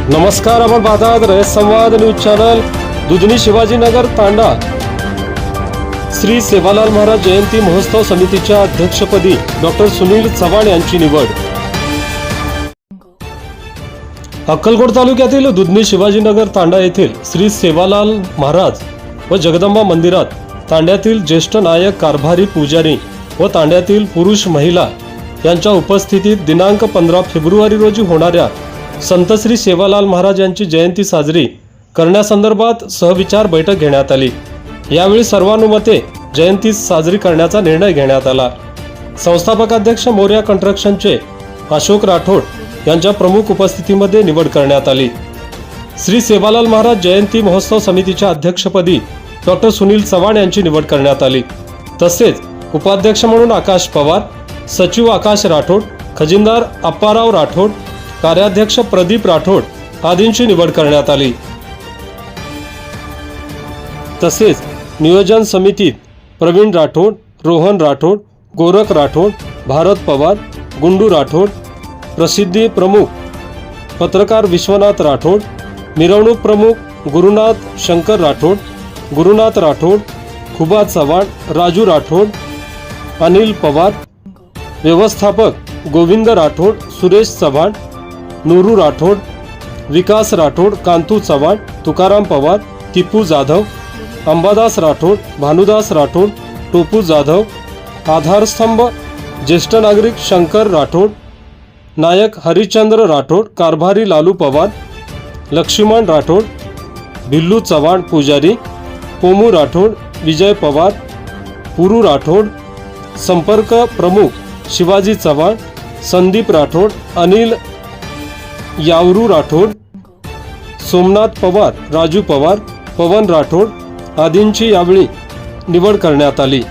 नमस्कार, आपण पाहतात रयत संवाद न्यूज चॅनल. दुधनी शिवाजीनगर तांडा श्री सेवालाल महाराज जयंती महोत्सव समितीच्या अध्यक्षपदी डॉक्टर सुनील चव्हाण यांची निवड. अक्कलकोट तालुक्यातील दुधनी शिवाजीनगर तांडा येथील श्री सेवालाल महाराज व जगदंबा मंदिरात तांड्यातील ज्येष्ठ नायक, कारभारी, पुजारी व तांड्यातील पुरुष महिला यांच्या उपस्थितीत दिनांक 15 फेब्रुवारी रोजी होणाऱ्या संत श्री सेवालाल महाराज यांची जयंती साजरी करण्यासंदर्भात सहविचार बैठक घेण्यात आली. यावेळी सर्वानुमते जयंती साजरी करण्याचा निर्णय घेण्यात आला. संस्थापक अध्यक्ष मोर्या कंस्ट्रक्शनचे अशोक राठोड यांच्या प्रमुख उपस्थितीमध्ये निवड करण्यात आली. श्री सेवालाल महाराज जयंती महोत्सव समितीच्या अध्यक्षपदी डॉक्टर सुनील चव्हाण यांची निवड करण्यात आली. तसेच उपाध्यक्ष म्हणून आकाश पवार, सचिव आकाश राठोड, खजिनदार अप्पाराव राठोड, कार्याध्यक्ष प्रदीप राठोड आदींची निवड करण्यात आली. तसेच नियोजन समितीत प्रवीण राठोड, रोहन राठोड, गोरख राठोड, भारत पवार, गुंडू राठोड, प्रसिद्धी प्रमुख पत्रकार विश्वनाथ राठोड, मिरवणूक प्रमुख गुरुनाथ शंकर राठोड, गुरुनाथ राठोड, खुबा चव्हाण, राजू राठोड, अनिल पवार, व्यवस्थापक गोविंद राठोड, सुरेश चव्हाण, नूरू राठोड, विकास राठोड, कांतू चव्हाण, तुकाराम पवार, टिपू जाधव, अंबादास राठोड, भानुदास राठोड, टोपू जाधव, आधारस्तंभ ज्येष्ठ नागरिक शंकर राठोड, नायक हरिचंद्र राठोड, कारभारी लालू पवार, लक्ष्मण राठोड, भिल्लू चव्हाण, पुजारी पोमू राठोड, विजय पवार, पुरू राठोड, संपर्क प्रमुख शिवाजी चव्हाण, संदीप राठोड, अनिल यावरू राठोड, सोमनाथ पवार, राजू पवार, पवन राठोड आदींची यावेळी निवड करण्यात आली.